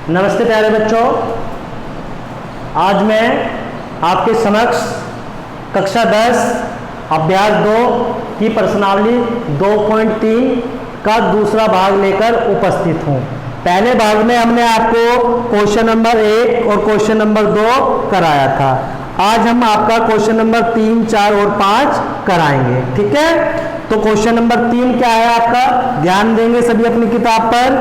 नमस्ते प्यारे बच्चों, आज मैं आपके समक्ष कक्षा 10 अभ्यास 2 की प्रश्नावली 2.3 का दूसरा भाग लेकर उपस्थित हूँ। पहले भाग में हमने आपको क्वेश्चन नंबर 1 और क्वेश्चन नंबर 2 कराया था। आज हम आपका क्वेश्चन नंबर 3, 4 और 5 कराएंगे। ठीक है, तो क्वेश्चन नंबर 3 क्या है आपका, ध्यान देंगे सभी अपनी किताब पर।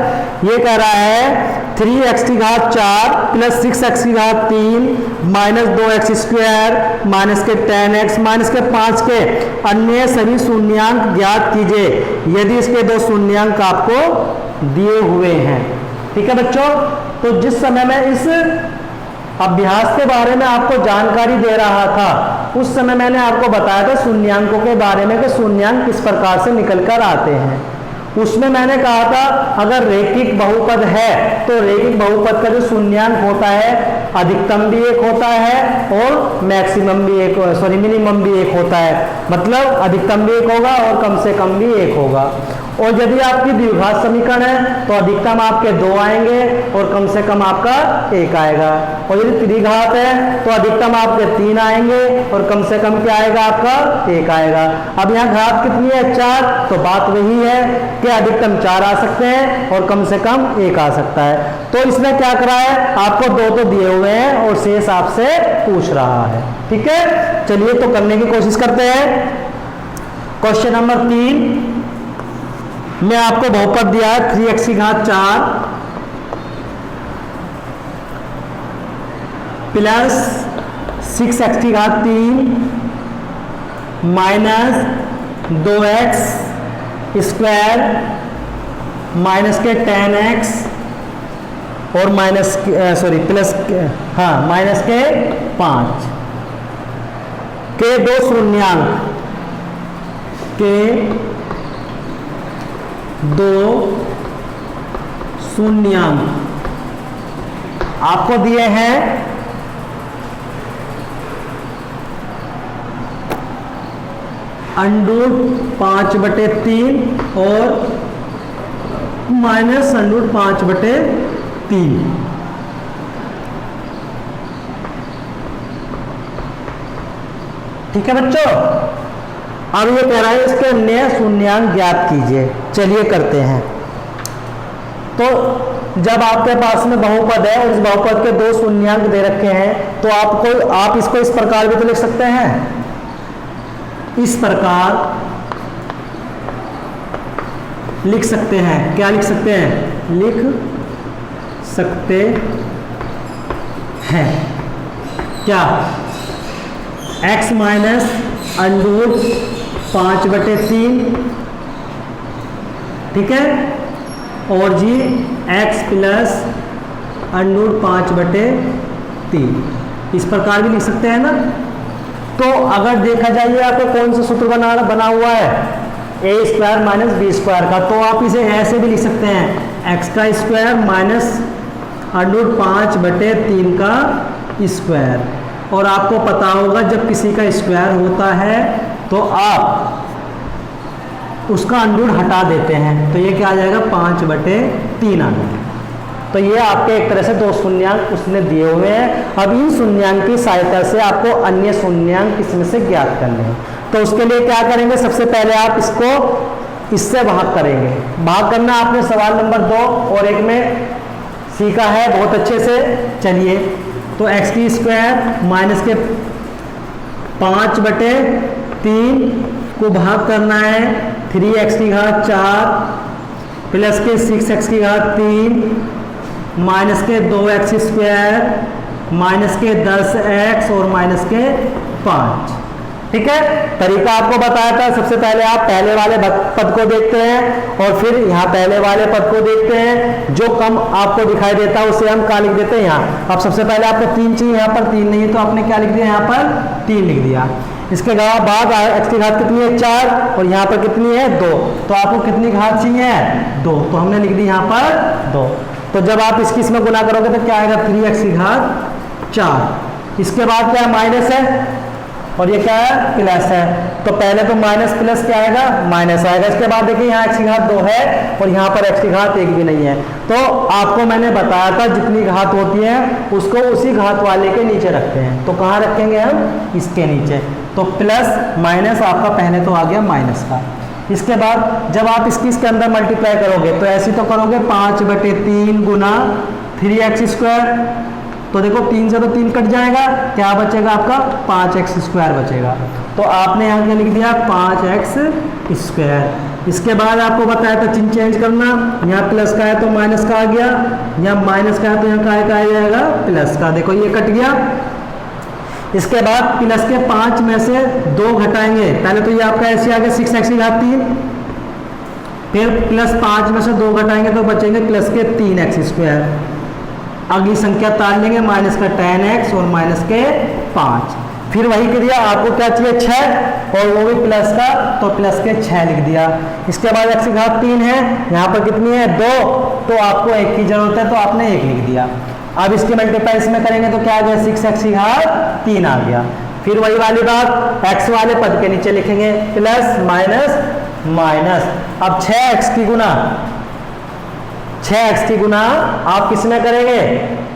ये कह रहा है 3x की घात 4 प्लस 6x की घात 3 माइनस 2x स्क्वायर माइनस के 10x माइनस के 5 के अन्य सभी शून्यांक ज्ञात कीजिए यदि इसके दो शून्यांक आपको दिए हुए हैं। ठीक है बच्चों, तो जिस समय मैं इस अभ्यास के बारे में आपको जानकारी दे रहा था उस समय मैंने आपको बताया था शून्यांकों के बारे में कि शून्यांक किस प्रकार से निकल कर आते हैं। उसमें मैंने कहा था अगर रैखिक बहुपद है तो रैखिक बहुपद का जो शून्यांक होता है अधिकतम भी एक होता है और मैक्सिमम भी एक मिनिमम भी एक होता है। मतलब अधिकतम भी एक होगा और कम से कम भी एक होगा। और यदि आपकी द्विघात समीकरण है तो अधिकतम आपके 2 आएंगे और कम से कम आपका 1 आएगा। और यदि त्रिघात है तो अधिकतम आपके 3 आएंगे और कम से कम क्या आएगा, आपका 1 आएगा। अब यहाँ घात कितनी है, 4, तो बात वही है कि अधिकतम 4 आ सकते हैं और कम से कम 1 आ सकता है। तो इसने क्या करा है, आपको 2 तो दिए हुए हैं और शेष आपसे पूछ रहा है। ठीक है, चलिए तो करने की कोशिश करते हैं। क्वेश्चन नंबर 3 में आपको बहुपद दिया है 3x की घात 4 प्लस 6x की घात 3 माइनस 2x स्क्वायर माइनस के 10x और माइनस के 5 के दो शून्यांक के दो शून्यांक आपको दिए हैं √5/3 और माइनस √5/3। ठीक है बच्चों, अब ये कह रहा है इसके अन्य शून्यांक ज्ञात कीजिए। चलिए करते हैं। तो जब आपके पास में बहुपद है और इस बहुपद के 2 शून्यांक दे रखे हैं तो आप इसको इस प्रकार भी तो लिख सकते हैं। इस प्रकार लिख सकते हैं। क्या लिख सकते हैं, लिख सकते हैं क्या, x माइनस √5/3, ठीक है, और जी x प्लस √5/3 इस प्रकार भी लिख सकते हैं ना। तो अगर देखा जाए आपको कौन सा सूत्र बना हुआ है, a² माइनस b² का, तो आप इसे ऐसे भी लिख सकते हैं x² माइनस √5/3 का स्क्वायर। और आपको पता होगा जब किसी का स्क्वायर होता है तो आप उसका अंडूर हटा देते हैं, तो ये क्या आ जाएगा, 5/3 आ जाएगा। तो ये आपके एक तरह से 2 शून्यांक उसने दिए हुए हैं। अब इन शून्यांक की सहायता से आपको अन्य शून्यांक इसमें से ज्ञात करने हैं। तो उसके लिए क्या करेंगे, सबसे पहले आप इसको इससे भाग करेंगे। भाग करना आपने सवाल नंबर 2 और 1 में सीखा है बहुत अच्छे से। चलिए, तो x² माइनस के 5/3 को भाग करना है 3x की घात 4 प्लस के 6x की घात 3 माइनस के 2x² माइनस के 10x और माइनस के 5। ठीक है, तरीका आपको बताया था। सबसे पहले आप पहले वाले पद को देखते हैं और फिर यहाँ पहले वाले पद को देखते हैं। जो कम आपको दिखाई देता है उसे हम क्या लिख देते हैं यहाँ। अब सबसे पहले आपको 3 चाहिए, यहाँ पर 3 नहीं है तो आपने क्या लिख दिया, यहाँ पर 3 लिख दिया। इसके बाद x की घात कितनी है, 4, और यहाँ पर कितनी है, 2। तो आपको कितनी घात चाहिए, 2, तो हमने लिख दी यहाँ पर 2। तो जब आप इसमें गुना करोगे तो क्या आएगा, 3x की घात 4। इसके बाद क्या माइनस है, और ये क्या है, प्लस है। तो पहले तो माइनस प्लस क्या आएगा, माइनस आएगा। इसके बाद देखिए यहाँ x की घात 2 है और यहाँ पर x की घात 1 भी नहीं है। तो आपको मैंने बताया था जितनी घात होती है उसको उसी घात वाले के नीचे रखते हैं। तो कहाँ रखेंगे हम, इसके नीचे। तो प्लस माइनस आपका पहले तो आ गया माइनस का। इसके बाद जब आप इसके अंदर मल्टीप्लाई करोगे तो ऐसे तो करोगे 5/3 गुना 3x²। तो देखो 3 से तो 3 कट जाएगा, क्या बचेगा आपका 5x² बचेगा। तो आपने यहाँ क्या लिख दिया 5x²। इसके बाद आपको बताया था चिन्ह चेंज करना, यहाँ प्लस का है तो माइनस का आ गया, यहाँ माइनस का है तो यहाँ का आ जाएगा प्लस का। देखो ये कट गया। इसके बाद प्लस के 5 में से 2 घटाएंगे, पहले तो ये आपका ऐसे आ गया 6x की घात 3, फिर प्लस 5 में से 2 घटाएंगे तो बचेंगे प्लस के 3x²। अगली संख्या तार लेंगे, माइनस का 10x और माइनस के 5। फिर वही क्रिया, आपको क्या चाहिए 6 और वो भी प्लस का, तो प्लस के 6 लिख दिया। इसके बाद x की घात 3 है, यहाँ पर कितनी है 2, तो आपको 1 की जरूरत है तो आपने 1 लिख दिया। अब इसके मल्टीप्लाई इसमें करेंगे तो क्या आ गया 6x की घात 3 आ गया। फिर वही वाली बात x वाले पद के नीचे लिखेंगे प्लस माइनस माइनस। अब 6x की गुना आप किस में करेंगे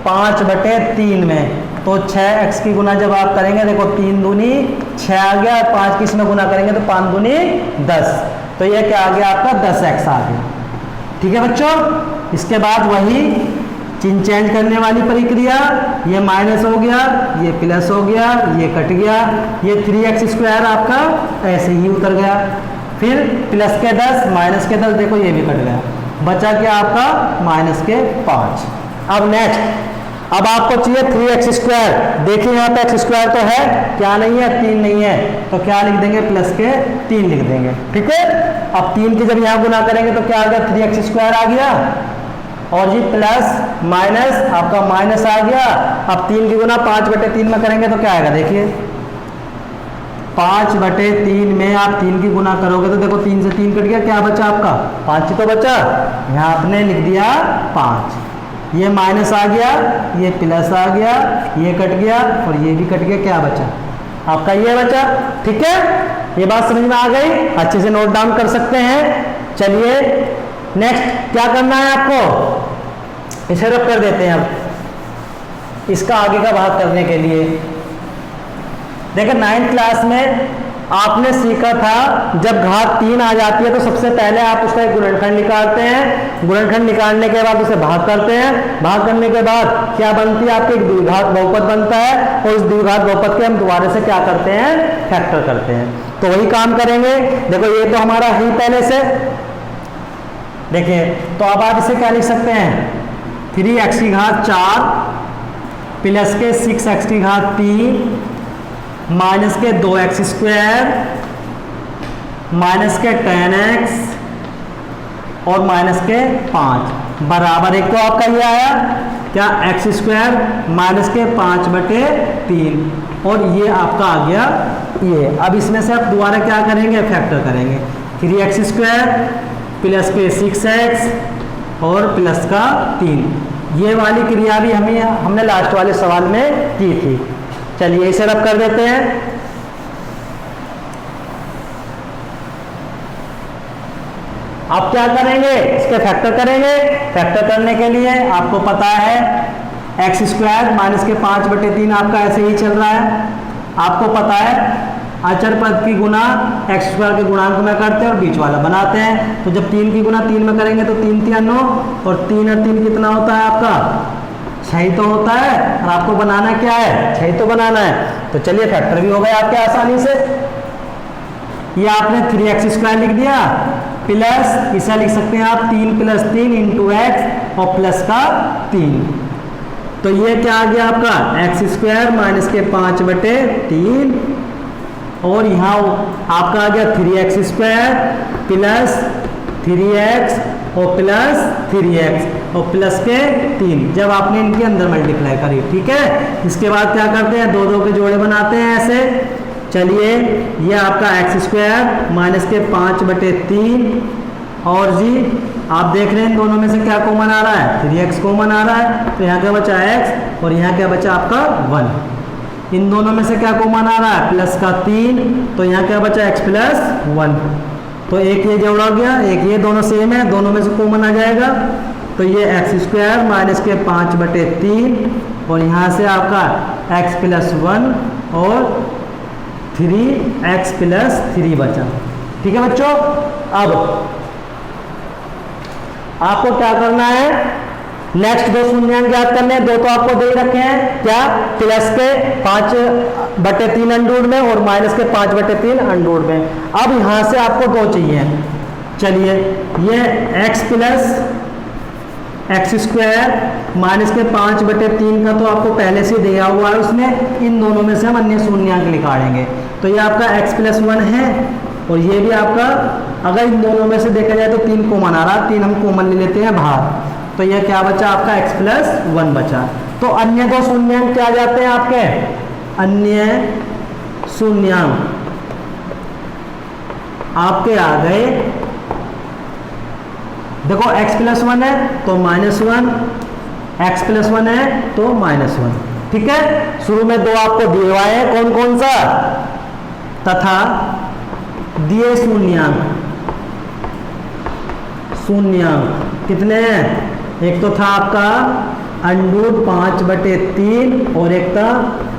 5/3 में। तो 6x की गुना जब आप करेंगे, देखो 3 दूनी 6 आ गया, 5 किस में गुना करेंगे तो 5 दूनी 10, तो ये क्या आ गया आपका 10x आ गया। ठीक है बच्चों। इसके बाद वही चिन्ह चेंज करने वाली प्रक्रिया, ये माइनस हो गया, ये प्लस हो गया, ये कट गया, ये 3x² आपका ऐसे ही उतर गया। फिर प्लस के 10 माइनस के 10, देखो ये भी कट गया, बचा क्या आपका माइनस के 5। अब नेक्स्ट, अब आपको चाहिए 3x²। देखिए यहाँ पे x² तो है, क्या नहीं है 3 नहीं है, तो क्या लिख देंगे प्लस के 3 लिख देंगे। ठीक है। अब 3 की जब यहाँ गुना करेंगे तो क्या आ गया 3x² आ गया, और जी प्लस माइनस आपका माइनस आ गया। अब 3 की गुना 5/3 में करेंगे तो क्या आएगा, देखिए 5/3 में आप 3 की गुना करोगे तो देखो 3 से 3 कट गया, क्या बचा आपका 5 ही तो बचा। यहाँ आपने लिख दिया 5, ये माइनस आ गया, ये प्लस आ गया, ये कट गया और ये भी कट गया, क्या बचा आपका ये बचा। ठीक है, ये बात समझ में आ गई, अच्छे से नोट डाउन कर सकते हैं। चलिए नेक्स्ट क्या करना है आपको, इसे रब कर देते हैं। अब इसका आगे का भाग करने के लिए देखिए 9th क्लास में आपने सीखा था जब घात 3 आ जाती है तो सबसे पहले आप उसका एक गुणनखंड निकालते हैं। गुणनखंड निकालने के बाद उसे भाग करते हैं। भाग करने के बाद क्या बनती है आपके एक द्विघात बहुपद बनता है, और उस द्विघात बहुपद के हम दोबारा से क्या करते हैं फैक्टर करते हैं। तो वही काम करेंगे। देखो ये तो हमारा ही पहले से, देखिए तो अब आप इसे क्या लिख सकते हैं 3x की घात 4 प्लस के 6x की घात 3 माइनस के 2x² माइनस के 10x और माइनस के 5 बराबर एक। तो आपका ये आया क्या x² माइनस के 5/3 और ये आपका आ गया ये। अब इसमें से आप दोबारा क्या करेंगे फैक्टर करेंगे 3x² प्लस के 6x और प्लस का 3। ये वाली क्रिया भी हमने लास्ट वाले सवाल में की थी। चलिए इसे रब कर देते हैं। आप क्या करेंगे इसके फैक्टर करेंगे। फैक्टर करने के लिए आपको पता है x² माइनस के 5/3 आपका ऐसे ही चल रहा है। आपको पता है अचर पद की गुना x² के गुणांक में करते हैं और बीच वाला बनाते हैं। तो जब 3 की गुना 3 में करेंगे तो 3 3 9 और 3 और 3 कितना होता है आपका 6 तो होता है, और आपको बनाना क्या है 6 तो बनाना है। तो चलिए फैक्टर भी हो गए आपके आसानी से। ये आपने 3x² लिख दिया प्लस इसे लिख सकते हैं आप 3 + 3 × x और प्लस का 3। तो ये क्या आ गया आपका x² माइनस के 5/3 और यहाँ आपका आ गया 3x² प्लस 3x और प्लस 3x और प्लस के 3 जब आपने इनके अंदर मल्टीप्लाई करी। ठीक है, इसके बाद क्या करते हैं 2 2 के जोड़े बनाते हैं ऐसे। चलिए ये आपका x² माइनस के 5/3 और जी आप देख रहे हैं दोनों में से क्या कॉमन आ रहा है 3x कॉमन आ रहा है। तो यहाँ क्या बचा x और यहाँ क्या बचा आपका 1। इन दोनों में से क्या कॉमन आ रहा है, प्लस का 3, तो यहाँ क्या बचा x प्लस 1, तो एक ये जोड़ा गया, एक ये, दोनों सेम है, दोनों में से कॉमन आ जाएगा, तो ये एक्स स्क्वायर माइनस के 5/3 और यहाँ से आपका x प्लस 1 और 3x प्लस 3 बचा। ठीक है बच्चों, अब आपको क्या करना है, नेक्स्ट दो शून्यांक ज्ञात करने हैं। दो तो आपको दे रखे हैं, क्या, प्लस के 5/3 अंडरूट में और माइनस के 5/3 अंडरूट में। अब यहां से आपको दो चाहिए। चलिए, ये x plus x square minus के 5/3 का तो आपको पहले से दिया हुआ है उसमें, इन दोनों में से हम अन्य शून्यांक निकालेंगे। तो ये आपका x प्लस 1 है और ये भी आपका, अगर इन दोनों में से देखा जाए तो 3 कॉमन आ रहा, 3 हम कॉमन ले लेते हैं बाहर, तो यह क्या बचा आपका x प्लस 1 बचा। तो अन्य दो शून्यांक क्या जाते हैं आपके, अन्य शून्यांक आपके आ गए, देखो x प्लस 1 है तो -1, x प्लस 1 है तो -1। ठीक है, शुरू में दो आपको दिए हुए हैं, कौन कौन सा, तथा दिए शून्यांक कितने हैं, एक तो था आपका अंडरूट 5/3 और एक था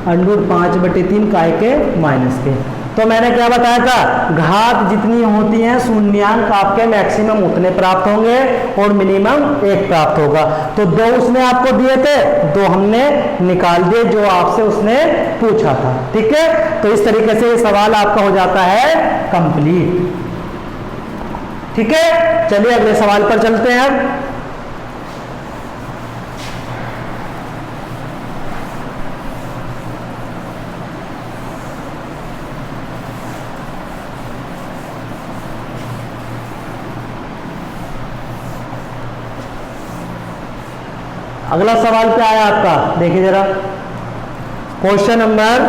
अंडरूट 5/3 काय के माइनस के। तो मैंने क्या बताया था, घात जितनी होती हैं शून्यांक आपके मैक्सिमम उतने प्राप्त होंगे और मिनिमम 1 प्राप्त होगा। तो दो उसने आपको दिए थे, दो हमने निकाल दिए जो आपसे उसने पूछा था। ठीक है, तो इस तरीके से ये सवाल आपका हो जाता है कंप्लीट। ठीक है, चलिए अगले सवाल पर चलते हैं। अगला सवाल क्या है आपका, देखिए जरा, क्वेश्चन नंबर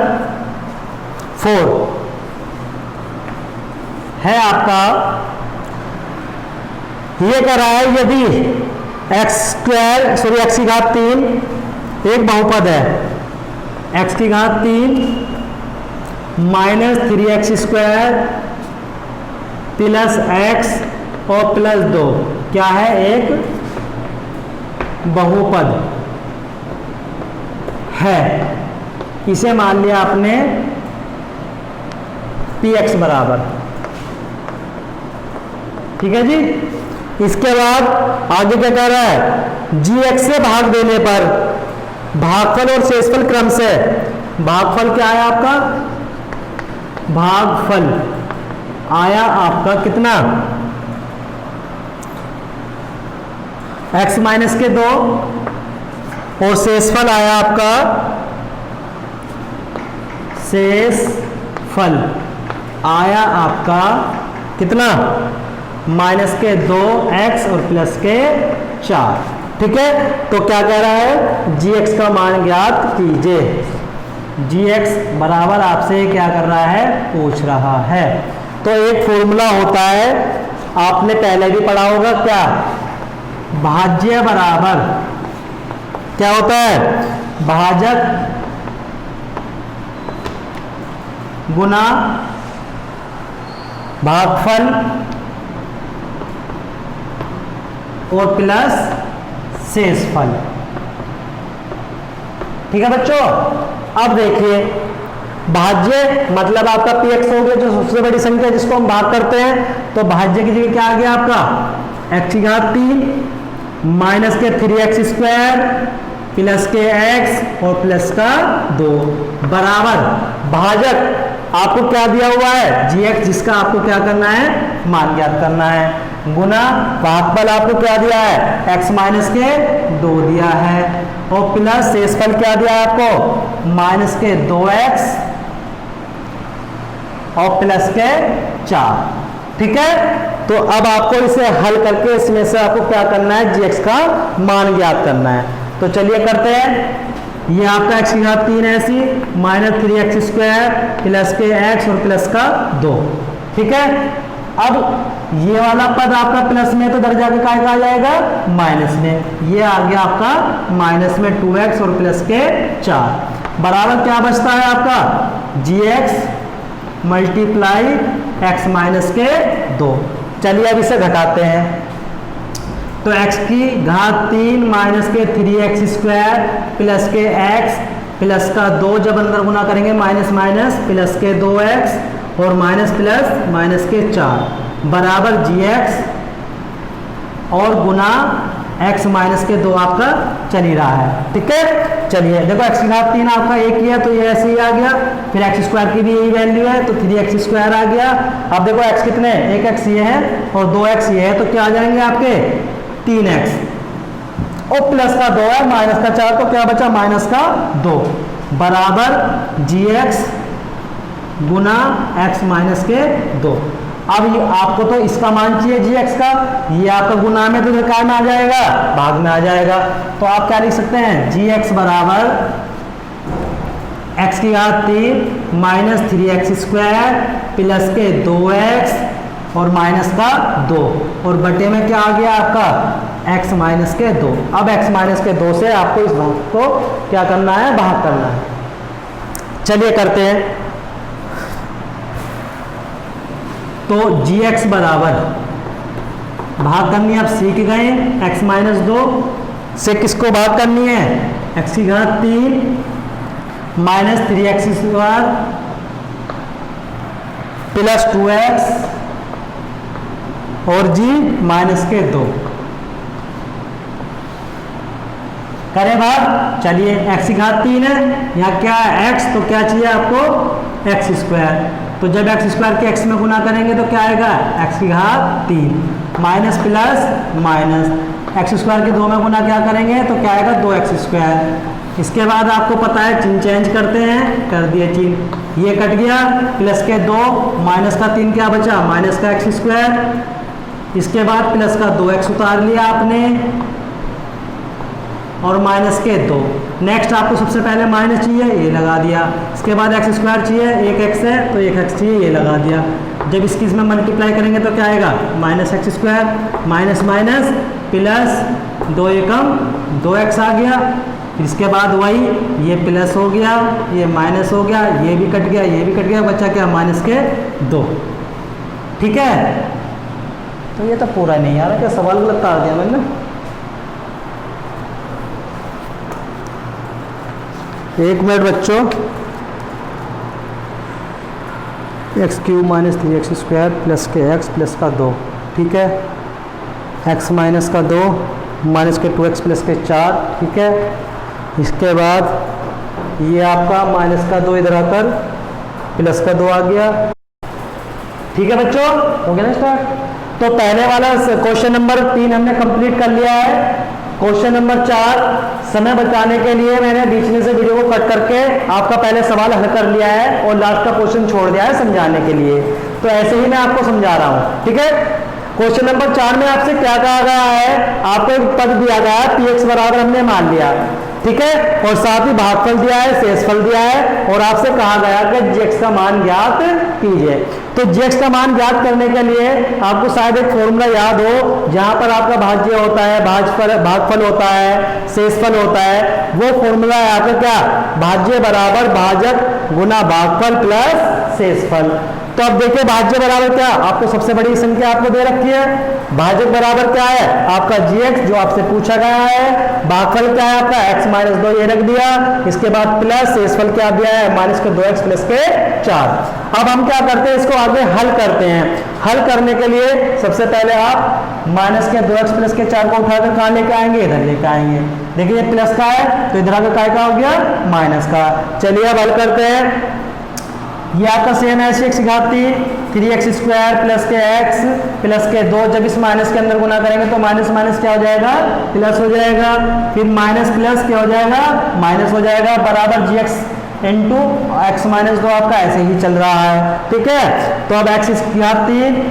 4 है आपका, ये कह रहा है यदि x की घात 3 एक बहुपद है, x की घात 3 minus 3x square plus x और प्लस 2 क्या है, एक बहुपद है, इसे मान लिया आपने px बराबर। ठीक है जी, इसके बाद आगे क्या कह रहा है, gx से भाग देने पर भागफल और शेषफल क्रम से, भागफल क्या है आपका, भागफल आया आपका कितना, x माइनस के 2 और शेषफल आया आपका, शेषफल आया आपका कितना, माइनस के 2x और प्लस के 4। ठीक है, तो क्या कह रहा है, gx का मान ज्ञात कीजिए। gx बराबर आपसे क्या कर रहा है, पूछ रहा है। तो एक फॉर्मूला होता है, आपने पहले भी पढ़ा होगा, क्या, भाज्य बराबर क्या होता है, भाजक गुना भागफल और प्लस शेषफल। ठीक है बच्चों, अब देखिए, भाज्य मतलब आपका px हो गया, जो सबसे बड़ी संख्या जिसको हम भाग करते हैं, तो भाज्य की जगह क्या आ गया आपका, x की घात 3 माइनस के 3x स्क्वायर प्लस के x और प्लस का 2 बराबर भाजक आपको क्या दिया हुआ है, gx, जिसका आपको क्या करना है, मान ज्ञात करना है, गुना भागफल आपको क्या दिया है, x माइनस के 2 दिया है और प्लस शेषफल क्या दिया है आपको, माइनस के 2x और प्लस के 4। ठीक है, तो अब आपको इसे हल करके इसमें से आपको क्या करना है, gx का मान ज्ञात करना है। तो चलिए करते हैं, ये आपका x की घात 3 ऐसी माइनस 3x स्क्वायर प्लस के x और प्लस का 2। ठीक है, अब ये वाला पद आपका प्लस में, तो इधर जाके क्या आ जाएगा, माइनस में, ये आ गया आपका माइनस में 2x और प्लस के 4 बराबर क्या बचता है आपका जी एक्स मल्टीप्लाई एक्स माइनस के 2। चलिए अब इसे घटाते हैं, तो x की घात 3 माइनस के 3x स्क्वायर प्लस के x प्लस का 2 जब अंदर गुना करेंगे माइनस माइनस प्लस के 2x और माइनस प्लस माइनस के 4 बराबर जी एक्स और गुना x माइनस के 2 आपका चल ही रहा है। ठीक है, चलिए देखो x की घात 3 आपका एक ही है तो ये ऐसे ही आ गया, फिर x स्क्वायर की भी यही वैल्यू है तो 3x स्क्वायर आ गया। अब देखो x कितने, एक x ये है और 2x ये है, तो क्या आ जाएंगे आपके 3x और प्लस का 2 है माइनस का 4, तो क्या बचा माइनस का 2 बराबर जी एक्स गुना x माइनस के 2। अब ये आपको तो इसका मान चाहिए जी एक्स का, ये आपका गुना में तो काय में आ जाएगा, भाग में आ जाएगा, तो आप क्या लिख सकते हैं जी एक्स बराबर x की घात 3 माइनस 3x स्क्वायर प्लस के 2x और माइनस का 2 और बटे में क्या आ गया आपका x माइनस के 2। अब x माइनस के 2 से आपको इस भाग को क्या करना है, भाग करना है। चलिए करते हैं, तो जी एक्स बराबर भाग करनी है, आप सीख गए x माइनस 2 से किसको भाग करनी है, x की घात 3 minus 3x square plus 2x और g माइनस के 2 करें भाग। चलिए x की घात 3 है, यहाँ क्या है x, तो क्या चाहिए आपको x स्क्वायर, तो जब x स्क्वायर के x में गुना करेंगे तो क्या आएगा x की घात 3 minus plus minus x square के 2 में गुना क्या करेंगे तो क्या आएगा 2x स्क्वायर। इसके बाद आपको पता है चिन्ह चेंज करते हैं, कर दिए चिन्ह, ये कट गया प्लस के 2 माइनस का 3 क्या बचा माइनस का x स्क्वायर, इसके बाद प्लस का 2x उतार लिया आपने और माइनस के 2। नेक्स्ट आपको सबसे पहले माइनस चाहिए, ये लगा दिया, इसके बाद एक्स स्क्वायर चाहिए, एक एक्स है तो एक एक्स चाहिए, ये लगा दिया। जब इसकी इसमें मल्टीप्लाई करेंगे तो क्या आएगा minus x square minus minus plus 2 एकम 2x आ गया, फिर इसके बाद वही ये प्लस हो गया, ये माइनस हो गया, ये भी कट गया, ये भी कट गया, बचा क्या माइनस के 2। ठीक है, तो ये तो पूरा नहीं आ रहा, क्या सवाल गलत कर दिया मैंने। एक मिनट बच्चों, x cube minus 3x square plus के x प्लस का 2, ठीक है, x माइनस का 2 माइनस के 2x प्लस के 4, ठीक है, इसके बाद ये आपका माइनस का 2 इधर आकर प्लस का 2 आ गया। ठीक है बच्चों, हो गया ना स्टार्ट। तो पहले वाला क्वेश्चन नंबर 3 हमने कंप्लीट कर लिया है। क्वेश्चन नंबर 4 समय बचाने के लिए मैंने बीच में से वीडियो को कट करके आपका पहले सवाल हल कर लिया है और लास्ट का क्वेश्चन छोड़ दिया है समझाने के लिए, तो ऐसे ही मैं आपको समझा रहा हूं। ठीक है, क्वेश्चन नंबर 4 में आपसे क्या कहा गया है, आपको एक पद दिया गया है px बराबर हमने मान लिया, ठीक है, और साथ ही भागफल दिया है, शेषफल दिया है और आपसे कहा गया कि gx का मान ज्ञात कीजिए। तो gx का मान ज्ञात करने के लिए आपको शायद एक फॉर्मूला याद हो, जहां पर आपका भाज्य होता है, भागफल होता है, शेषफल होता है, वो फॉर्मूला है आपका क्या, भाज्य बराबर भाजक गुना भागफल प्लस शेषफल। तो अब देखिए भाज्य बराबर क्या, आपको सबसे बड़ी संख्या आपको दे रखी है, भाजक बराबर क्या है आपका gx जो आपसे पूछा गया है, भागफल क्या है आपका x माइनस 2 ये रख दिया, इसके बाद प्लस शेषफल क्या दिया है माइनस के 2x प्लस के 4। अब हम क्या करते हैं, इसको आगे हल करते हैं। हल करने के लिए सबसे पहले आप माइनस के 2x प्लस के 4 को उठाकर कहाँ लेके आएंगे, इधर लेके आएंगे। देखिए ये प्लस का है तो इधर आकर काय का हो गया माइनस का। चलिए अब हल करते हैं, ये आपका सेम है x की घात 3x स्क्वायर प्लस के x प्लस के 2, जब इस माइनस के अंदर गुना करेंगे तो माइनस माइनस क्या हो जाएगा प्लस हो जाएगा, फिर माइनस प्लस क्या हो जाएगा माइनस हो जाएगा, बराबर gx इंटू x माइनस 2 आपका ऐसे ही चल रहा है। ठीक है, तो अब x की घात 3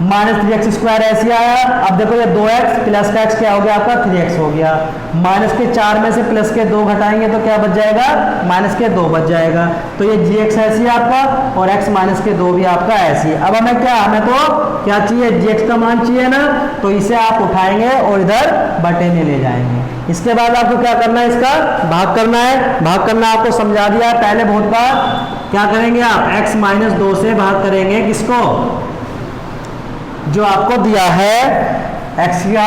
माइनस 3x² ऐसे आया। अब देखो ये 2x प्लस का x क्या हो गया आपका 3x हो गया। माइनस के 4 में से प्लस के 2 घटाएंगे तो क्या बच जाएगा, माइनस के 2 बच जाएगा। तो ये gx ऐसी है आपका, और x माइनस के 2 भी आपका ऐसी है। अब हमें तो क्या चाहिए, gx का मान चाहिए ना, तो इसे आप उठाएंगे और इधर बटे में ले जाएंगे। इसके बाद आपको क्या करना है, इसका भाग करना है। भाग करना आपको समझा दिया है पहले बहुत बार। क्या करेंगे आप, x माइनस 2 से भाग करेंगे किसको, जो आपको दिया है x³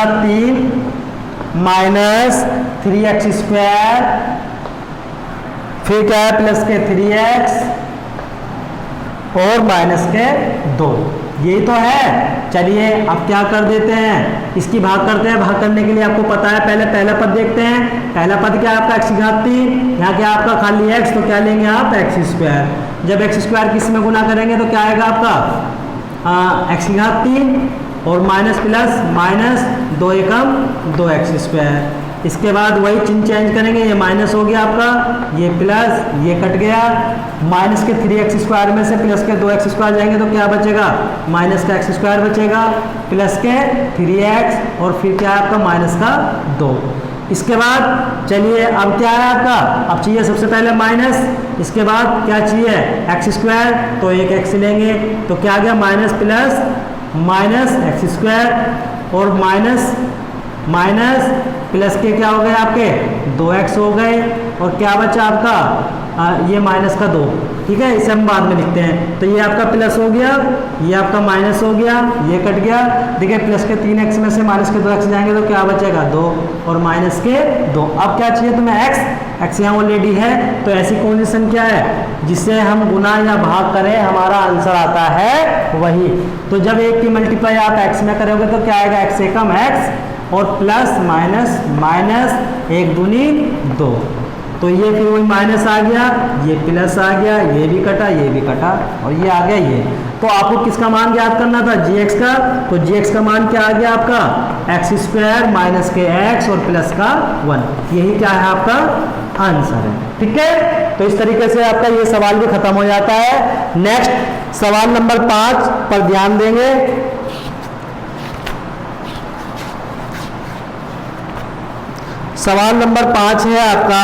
माइनस 3x², फिर क्या है प्लस के 3x और माइनस के 2, यही तो है। चलिए अब क्या कर देते हैं, इसकी भाग करते हैं। भाग करने के लिए आपको पता है, पहले पहला पद देखते हैं। पहला पद क्या है आपका x³, यहाँ क्या आपका खाली x, तो क्या लेंगे आप x²। जब x² किस में गुना करेंगे तो क्या आएगा आपका x³ और माइनस प्लस माइनस 2 एकम 2x²। इसके बाद वही चिन्ह चेंज करेंगे, ये माइनस हो गया आपका, ये प्लस, ये कट गया। माइनस के 3x² में से प्लस के 2x² जाएंगे तो क्या बचेगा, माइनस का x² बचेगा, प्लस के 3x और फिर क्या है आपका माइनस का 2। इसके बाद चलिए अब क्या है आपका, अब चाहिए सबसे पहले माइनस, इसके बाद क्या चाहिए x², तो एक x लेंगे तो क्या आ गया माइनस प्लस माइनस x² और माइनस माइनस प्लस के क्या हो गए आपके 2x हो गए, और क्या बचा आपका ये माइनस का 2। ठीक है, इसे हम बाद में लिखते हैं। तो ये आपका प्लस हो गया, ये आपका माइनस हो गया, ये कट गया। देखिए प्लस के 3x में से माइनस के 2x जाएंगे तो क्या बचेगा 2 और माइनस के 2। अब क्या चाहिए तुम्हें x यहाँ ऑलरेडी है, तो ऐसी कौन सी संख्या है जिससे हम गुना या भाग करें हमारा आंसर आता है वही। तो जब एक की मल्टीप्लाई आप x में करोगे तो क्या आएगा, x एकम x और प्लस माइनस माइनस 1 दूनी 2, तो ये फिर वही माइनस आ गया, ये प्लस आ गया, ये भी कटा, ये भी कटा और ये आ गया ये। तो आपको किसका मान ज्ञात करना था, gx का। तो gx का मान क्या आ गया आपका x² माइनस के x और प्लस का 1, यही क्या है आपका आंसर है। ठीक है, तो इस तरीके से आपका ये सवाल भी खत्म हो जाता है। नेक्स्ट सवाल नंबर 5 पर ध्यान देंगे। सवाल नंबर 5 है आपका,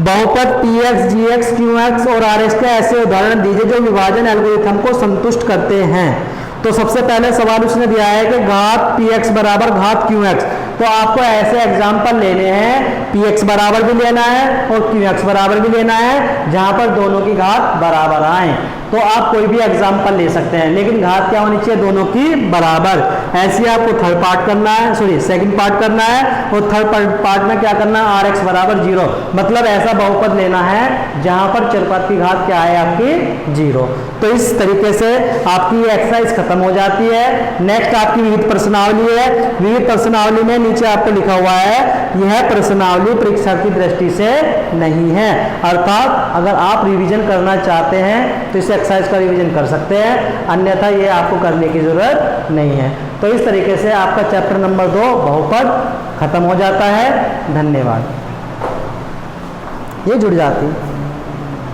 बहुपद px, gx, qx और rx के ऐसे उदाहरण दीजिए जो विभाजन एल्गोरिथम को संतुष्ट करते हैं। तो सबसे पहले सवाल उसने दिया है कि घात px बराबर घात qx, तो आपको ऐसे एग्जाम्पल लेने हैं, px बराबर भी लेना है और qx बराबर भी लेना है, जहां पर दोनों की घात बराबर आए। तो आप कोई भी एग्जाम्पल ले सकते हैं, लेकिन घात क्या होनी चाहिए, दोनों की बराबर। ऐसे आपको थर्ड पार्ट करना है, सॉरी सेकंड पार्ट करना है, और थर्ड पार्ट में क्या करना है, rx बराबर 0, मतलब ऐसा बहुपद लेना है जहां पर चरपद की घात क्या है आपकी 0। तो इस तरीके से आपकी ये एक्सरसाइज खत्म हो जाती है। नेक्स्ट आपकी विविध प्रश्नावली है। विविध प्रश्नावली में नीचे आपको लिखा हुआ है, यह प्रश्नावली परीक्षा की दृष्टि से नहीं है, अर्थात अगर आप रिवीजन करना चाहते हैं तो इस एक्सरसाइज का रिवीजन कर सकते हैं, अन्यथा ये आपको करने की जरूरत नहीं है। तो इस तरीके से आपका चैप्टर नंबर 2 बहुपद खत्म हो जाता है। धन्यवाद। ये जुड़ जाती है।